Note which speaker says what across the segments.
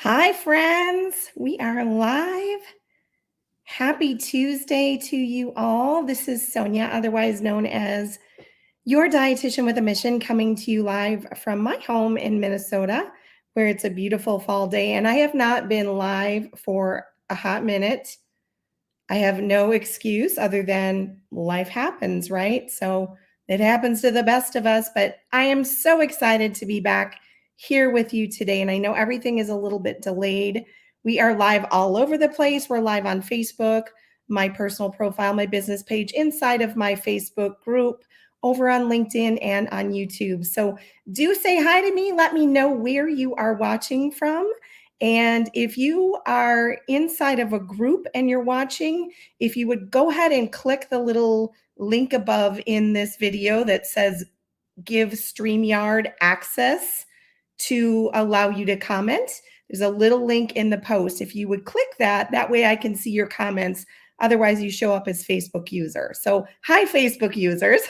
Speaker 1: Hi, friends. We are live. Happy Tuesday to you all. This is Sonia, otherwise known as your dietitian with a mission, coming to you live from my home in Minnesota, where it's a beautiful fall day. And I have not been live for a hot minute. I have no excuse other than life happens, right? So it happens to the best of us. But I am so excited to be back here with you today. And I know everything is a little bit delayed. We are live all over the place. We're live on Facebook, my personal profile, my business page, inside of my Facebook group, over on LinkedIn and on YouTube. So do say hi to me. Let me know where you are watching from. And if you are inside of a group and you're watching, if you would go ahead and click the little link above in this video that says give StreamYard access to allow you to comment. There's a little link in the post. If you would click that, that way I can see your comments. Otherwise, you show up as Facebook user. So, hi, Facebook users.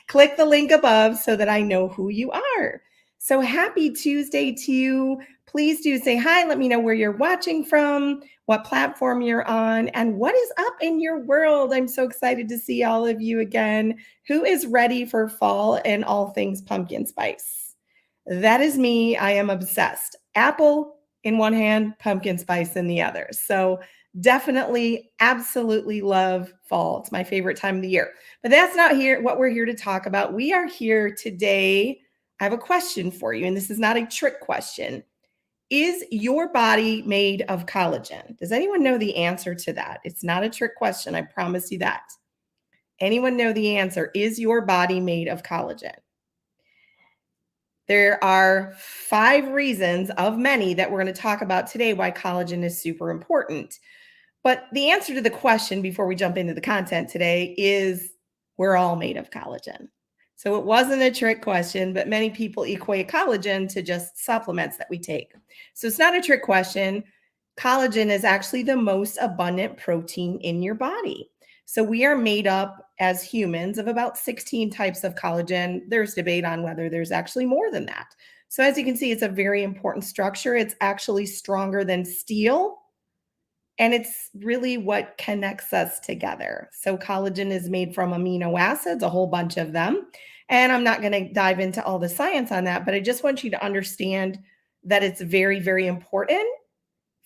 Speaker 1: Click the link above so that I know who you are. So, happy Tuesday to you. Please do say hi. Let me know where you're watching from, what platform you're on, and what is up in your world. I'm so excited to see all of you again. Who is ready for fall and all things pumpkin spice? That is me. I am obsessed. Apple in one hand, pumpkin spice in the other. So definitely, absolutely love fall. It's my favorite time of the year. But that's not here what we're here to talk about. We are here today. I have a question for you, and this is not a trick question. Is your body made of collagen? Does anyone know the answer to that? It's not a trick question. I promise you that. Anyone know the answer? Is your body made of collagen? There are 5 reasons of many that we're going to talk about today why collagen is super important. But the answer to the question before we jump into the content today is we're all made of collagen. So it wasn't a trick question, but many people equate collagen to just supplements that we take. So it's not a trick question. Collagen is actually the most abundant protein in your body. So we are made up as humans of about 16 types of collagen. There's debate on whether there's actually more than that. So as you can see, it's a very important structure. It's actually stronger than steel. And it's really what connects us together. So collagen is made from amino acids, a whole bunch of them. And I'm not going to dive into all the science on that, but I just want you to understand that it's very, very important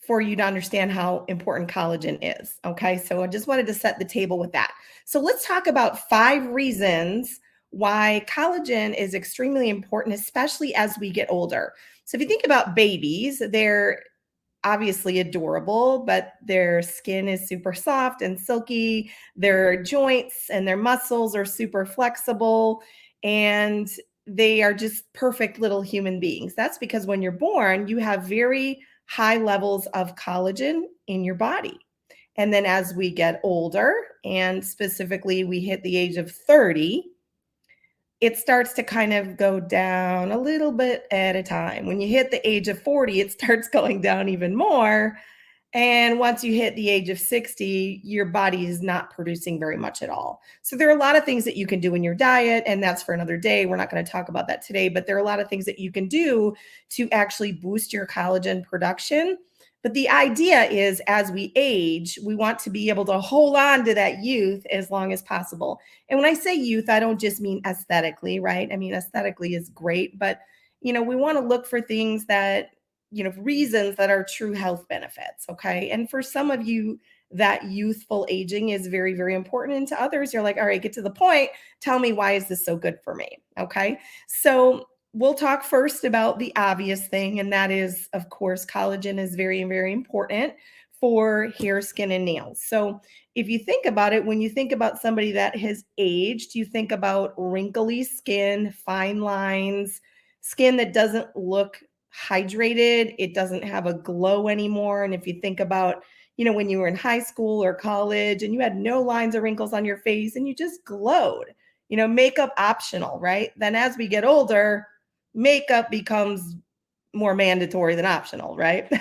Speaker 1: for you to understand how important collagen is. Okay. So I just wanted to set the table with that. So let's talk about 5 reasons why collagen is extremely important, especially as we get older. So if you think about babies, they're obviously adorable, but their skin is super soft and silky. Their joints and their muscles are super flexible, and they are just perfect little human beings. That's because when you're born, you have very high levels of collagen in your body. And then as we get older, and specifically we hit the age of 30, it starts to kind of go down a little bit at a time. When you hit the age of 40, it starts going down even more. And once you hit the age of 60, your body is not producing very much at all. So there are a lot of things that you can do in your diet, and that's for another day. We're not going to talk about that today, but there are a lot of things that you can do to actually boost your collagen production. But the idea is as we age, we want to be able to hold on to that youth as long as possible. And when I say youth, I don't just mean aesthetically, right? I mean, aesthetically is great, but we want to look for things that, reasons that are true health benefits. Okay. And for some of you, that youthful aging is very, very important. And to others, you're like, all right, get to the point. Tell me, why is this so good for me? Okay. So we'll talk first about the obvious thing. And that is, of course, collagen is very, very important for hair, skin, and nails. So if you think about it, when you think about somebody that has aged, you think about wrinkly skin, fine lines, skin that doesn't look hydrated, it doesn't have a glow anymore. And if you think about, when you were in high school or college and you had no lines or wrinkles on your face and you just glowed, makeup optional, right? Then as we get older, makeup becomes more mandatory than optional, right?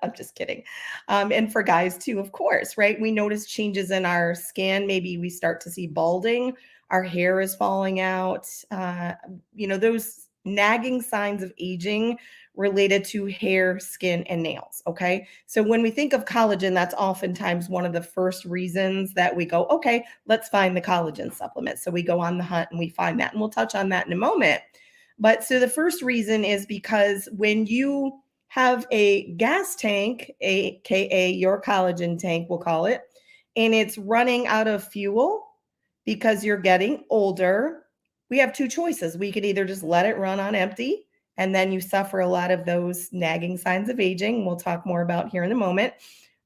Speaker 1: I'm just kidding. And for guys too, of course, right? We notice changes in our skin. Maybe we start to see balding. Our hair is falling out. Those nagging signs of aging related to hair, skin, and nails. Okay. So when we think of collagen, that's oftentimes one of the first reasons that we go, okay, let's find the collagen supplement. So we go on the hunt and we find that. And we'll touch on that in a moment. But so the first reason is because when you have a gas tank, aka your collagen tank, we'll call it, and it's running out of fuel because you're getting older, we have two choices. We could either just let it run on empty and then you suffer a lot of those nagging signs of aging, we'll talk more about here in a moment,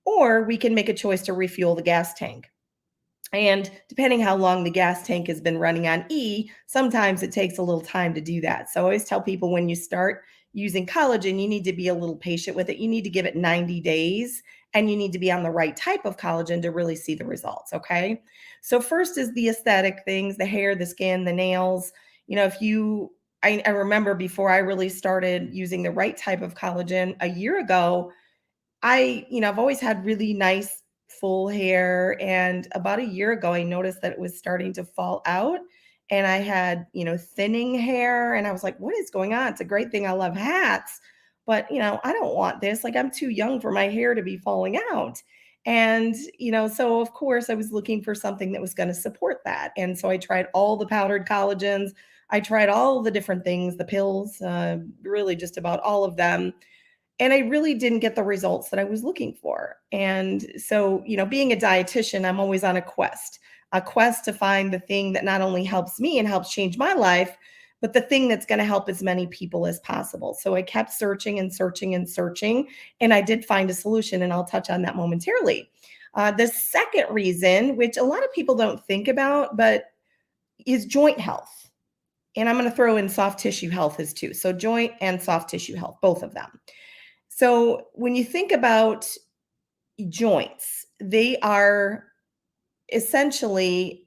Speaker 1: or we can make a choice to refuel the gas tank. And depending how long the gas tank has been running on E, sometimes it takes a little time to do that. So I always tell people when you start using collagen, you need to be a little patient with it. You need to give it 90 days and you need to be on the right type of collagen to really see the results. Okay. So, first is the aesthetic things, the hair, the skin, the nails. If you, I remember before I really started using the right type of collagen a year ago, I've always had really nice full hair. And about a year ago, I noticed that it was starting to fall out. And I had, thinning hair. And I was like, what is going on? It's a great thing. I love hats. But, I don't want this. Like, I'm too young for my hair to be falling out. And, so of course, I was looking for something that was going to support that. And so I tried all the powdered collagens. I tried all the different things, the pills, really just about all of them, and I really didn't get the results that I was looking for. And so, being a dietitian, I'm always on a quest to find the thing that not only helps me and helps change my life, but the thing that's going to help as many people as possible. So I kept searching and searching and searching, and I did find a solution, and I'll touch on that momentarily. The second reason, which a lot of people don't think about, but is joint health. And I'm going to throw in soft tissue health as too. So joint and soft tissue health, both of them. So when you think about joints, they are essentially,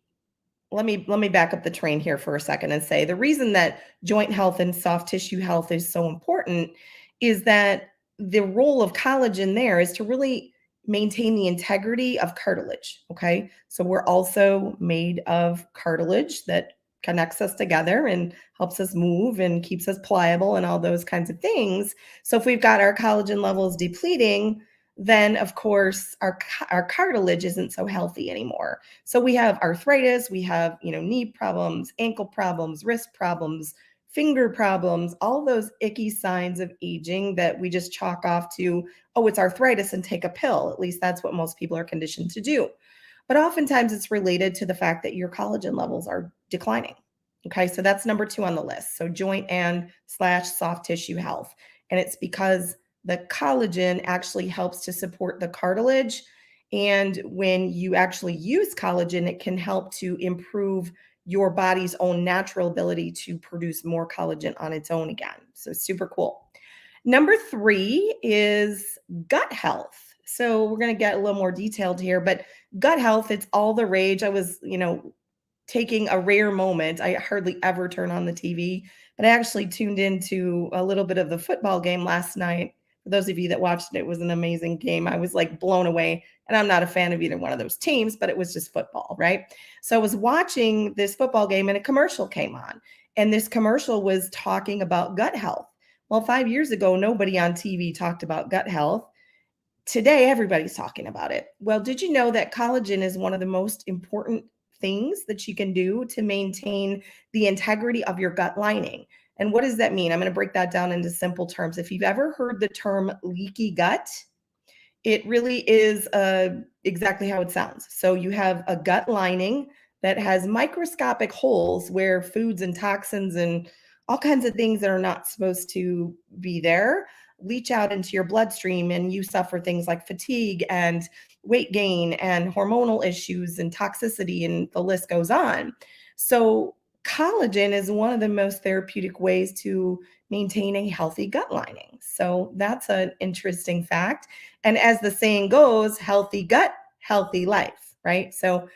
Speaker 1: let me back up the train here for a second and say the reason that joint health and soft tissue health is so important is that the role of collagen there is to really maintain the integrity of cartilage. Okay. So we're also made of cartilage that connects us together and helps us move and keeps us pliable and all those kinds of things. So if we've got our collagen levels depleting, then of course our cartilage isn't so healthy anymore. So we have arthritis, we have, knee problems, ankle problems, wrist problems, finger problems, all those icky signs of aging that we just chalk off to, oh, it's arthritis and take a pill. At least that's what most people are conditioned to do. But oftentimes it's related to the fact that your collagen levels are declining. Okay, so that's number 2 on the list. So joint and slash soft tissue health. And it's because the collagen actually helps to support the cartilage. And when you actually use collagen, it can help to improve your body's own natural ability to produce more collagen on its own again. So super cool. Number 3 is gut health. So we're going to get a little more detailed here, but gut health, it's all the rage. I was, taking a rare moment. I hardly ever turn on the TV, but I actually tuned into a little bit of the football game last night. For those of you that watched it, it was an amazing game. I was like blown away. And I'm not a fan of either one of those teams, but it was just football, right? So I was watching this football game and a commercial came on. And this commercial was talking about gut health. Well, 5 years ago, nobody on TV talked about gut health. Today, everybody's talking about it. Well, did you know that collagen is one of the most important things that you can do to maintain the integrity of your gut lining? And what does that mean? I'm going to break that down into simple terms. If you've ever heard the term leaky gut, it really is exactly how it sounds. So you have a gut lining that has microscopic holes where foods and toxins and all kinds of things that are not supposed to be there leach out into your bloodstream, and you suffer things like fatigue and weight gain and hormonal issues and toxicity, and the list goes on. So collagen is one of the most therapeutic ways to maintain a healthy gut lining. So that's an interesting fact. And as the saying goes, healthy gut, healthy life, right? So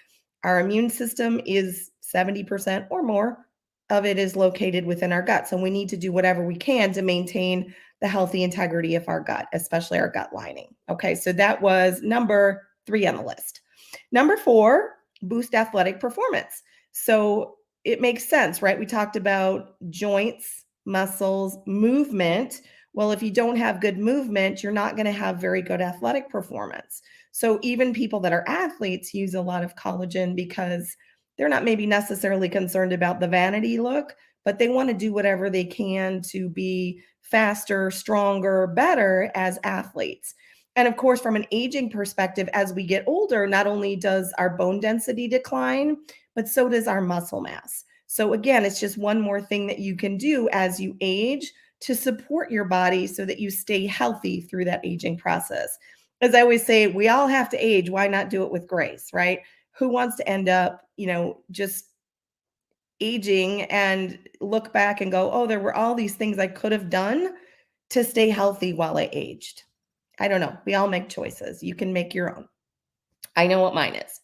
Speaker 1: our immune system is 70% or more of it is located within our gut. So we need to do whatever we can to maintain the healthy integrity of our gut, especially our gut lining. Okay, so that was number 3 on the list. Number 4, boost athletic performance. So it makes sense, right? We talked about joints muscles, movement. Well, if you don't have good movement, you're not going to have very good athletic performance. So even people that are athletes use a lot of collagen because they're not maybe necessarily concerned about the vanity look, but they want to do whatever they can to be faster, stronger, better as athletes. And of course, from an aging perspective, as we get older, not only does our bone density decline, but so does our muscle mass. So, again, it's just one more thing that you can do as you age to support your body so that you stay healthy through that aging process. As I always say, we all have to age. Why not do it with grace, right? Who wants to end up, just aging and look back and go, oh, there were all these things I could have done to stay healthy while I aged? I don't know. We all make choices. You can make your own. I know what mine is.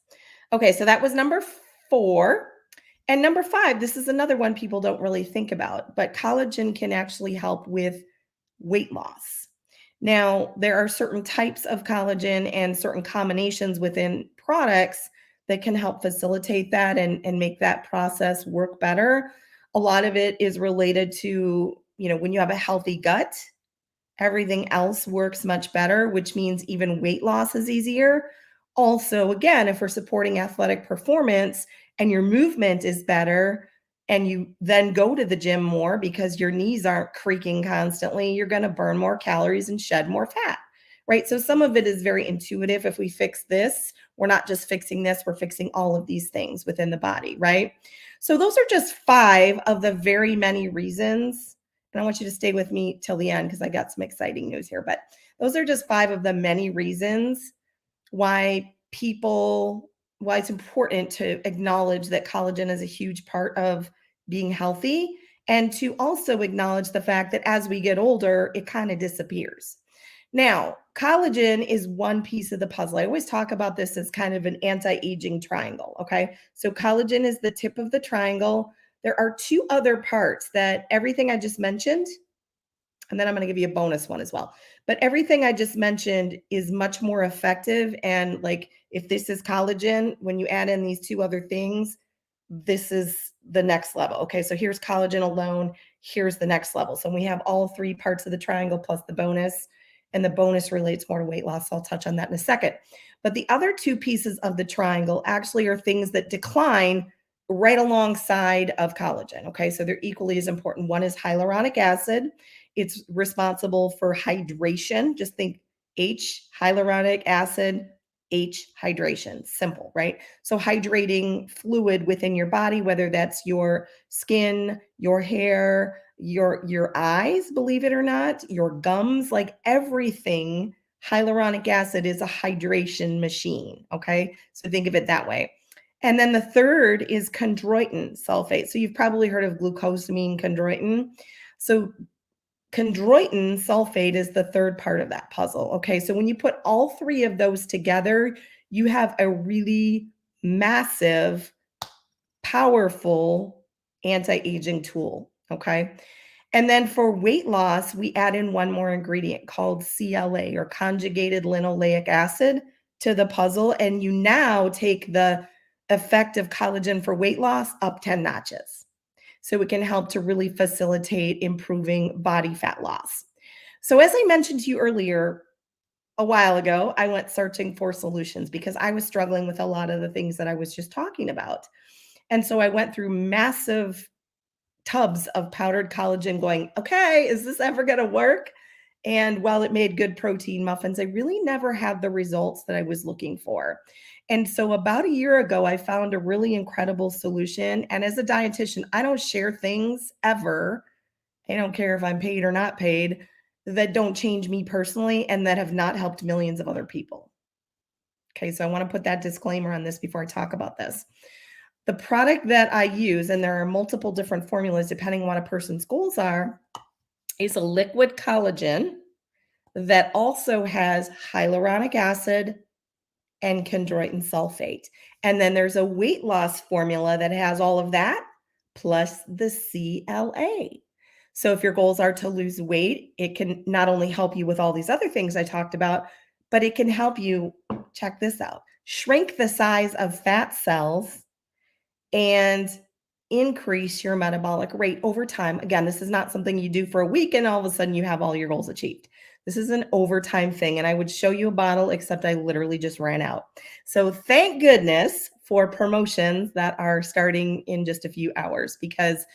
Speaker 1: Okay, so that was number 4. And number 5, this is another one people don't really think about, but collagen can actually help with weight loss. Now, there are certain types of collagen and certain combinations within products that can help facilitate that and make that process work better. A lot of it is related to, when you have a healthy gut, everything else works much better, which means even weight loss is easier. Also, again, if we're supporting athletic performance and your movement is better, and you then go to the gym more because your knees aren't creaking constantly, you're going to burn more calories and shed more fat, right? So some of it is very intuitive. If we fix this, we're not just fixing this, we're fixing all of these things within the body, right? So those are just 5 of the very many reasons. And I want you to stay with me till the end because I got some exciting news here. But those are just 5 of the many reasons why it's important to acknowledge that collagen is a huge part of being healthy, and to also acknowledge the fact that as we get older, it kind of disappears. Now, collagen is one piece of the puzzle. I always talk about this as kind of an anti-aging triangle, okay? So collagen is the tip of the triangle. There are 2 other parts that everything I just mentioned, and then I'm going to give you a bonus one as well. But everything I just mentioned is much more effective. And like, if this is collagen, when you add in these 2 other things, this is the next level. Okay, so here's collagen alone. Here's the next level. So we have all 3 parts of the triangle plus the bonus, and the bonus relates more to weight loss. So I'll touch on that in a second. But the other 2 pieces of the triangle actually are things that decline right alongside of collagen. Okay, so they're equally as important. One is hyaluronic acid. It's responsible for hydration. Just think H, hyaluronic acid, H, hydration. Simple, right? So hydrating fluid within your body, whether that's your skin, your hair, your eyes, believe it or not, your gums, like everything, hyaluronic acid is a hydration machine, okay? So think of it that way. And then the third is chondroitin sulfate. So you've probably heard of glucosamine chondroitin. So chondroitin sulfate is the third part of that puzzle. Okay, so when you put all 3 of those together, you have a really massive, powerful anti-aging tool. Okay, and then for weight loss, we add in one more ingredient called CLA, or conjugated linoleic acid, to the puzzle. And you now take the effect of collagen for weight loss up 10 notches. So it can help to really facilitate improving body fat loss. So, as I mentioned to you earlier, a while ago, I went searching for solutions because I was struggling with a lot of the things that I was just talking about. And so I went through massive tubs of powdered collagen going, okay, is this ever going to work? And while it made good protein muffins, I really never had the results that I was looking for. And so about a year ago, I found a really incredible solution. And as a dietitian, I don't share things ever. I don't care if I'm paid or not paid, that don't change me personally and that have not helped millions of other people. Okay, so I want to put that disclaimer on this before I talk about this. The product that I use, and there are multiple different formulas depending on what a person's goals are, is a liquid collagen that also has hyaluronic acid and chondroitin sulfate. And then there's a weight loss formula that has all of that plus the CLA. So if your goals are to lose weight, it can not only help you with all these other things I talked about, but it can help you, check this out, shrink the size of fat cells and increase your metabolic rate over time. Again, this is not something you do for a week and all of a sudden you have all your goals achieved. This is an overtime thing. And I would show you a bottle, except I literally just ran out. So thank goodness for promotions that are starting in just a few hours, because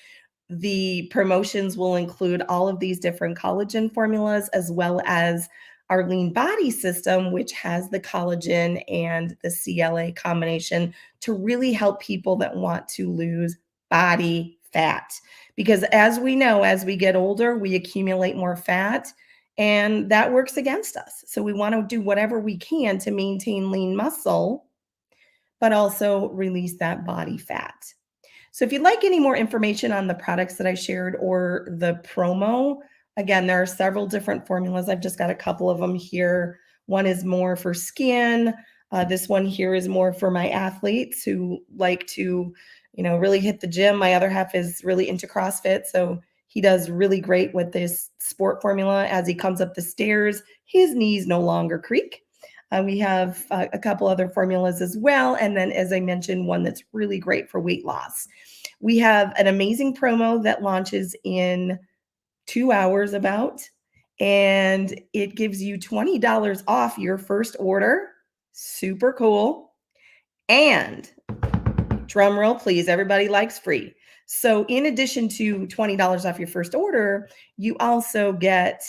Speaker 1: the promotions will include all of these different collagen formulas, as well as our lean body system, which has the collagen and the CLA combination to really help people that want to lose body fat. Because as we know, as we get older, we accumulate more fat and that works against us. So we want to do whatever we can to maintain lean muscle, but also release that body fat. So if you'd like any more information on the products that I shared or the promo, again, there are several different formulas. I've just got a couple of them here. One is more for skin. This one here is more for my athletes who like to, really hit the gym. My other half is really into CrossFit. So he does really great with this sport formula. As he comes up the stairs, his knees no longer creak. We have a couple other formulas as well. And then, as I mentioned, one that's really great for weight loss. We have an amazing promo that launches in 2 hours about, and it gives you $20 off your first order. Super cool. And drum roll, please. Everybody likes free. So in addition to $20 off your first order, you also get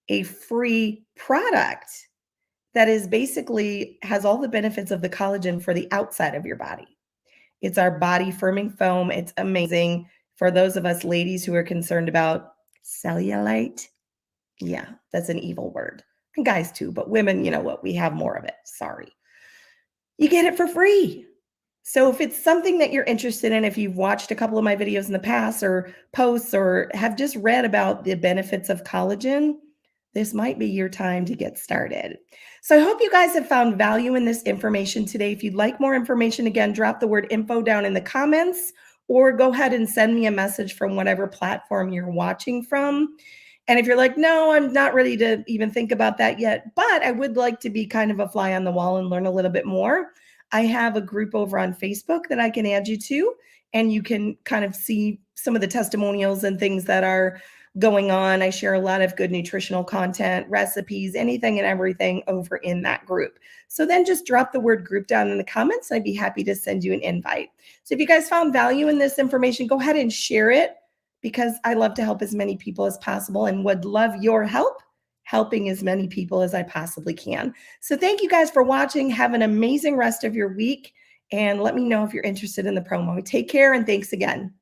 Speaker 1: a free product that is basically has all the benefits of the collagen for the outside of your body. It's our body firming foam. It's amazing for those of us ladies who are concerned about cellulite. Yeah, that's an evil word. And guys too, but women, you know what? We have more of it. Sorry. You get it for free. So if it's something that you're interested in, if you've watched a couple of my videos in the past or posts or have just read about the benefits of collagen, this might be your time to get started. So I hope you guys have found value in this information today. If you'd like more information, again, drop the word info down in the comments or go ahead and send me a message from whatever platform you're watching from. And if you're like, no, I'm not ready to even think about that yet, but I would like to be kind of a fly on the wall and learn a little bit more, I have a group over on Facebook that I can add you to, and you can kind of see some of the testimonials and things that are going on. I share a lot of good nutritional content, recipes, anything and everything over in that group. So then just drop the word group down in the comments. I'd be happy to send you an invite. So if you guys found value in this information, go ahead and share it, because I love to help as many people as possible and would love your help helping as many people as I possibly can. So thank you guys for watching. Have an amazing rest of your week, and let me know if you're interested in the promo. Take care, and thanks again.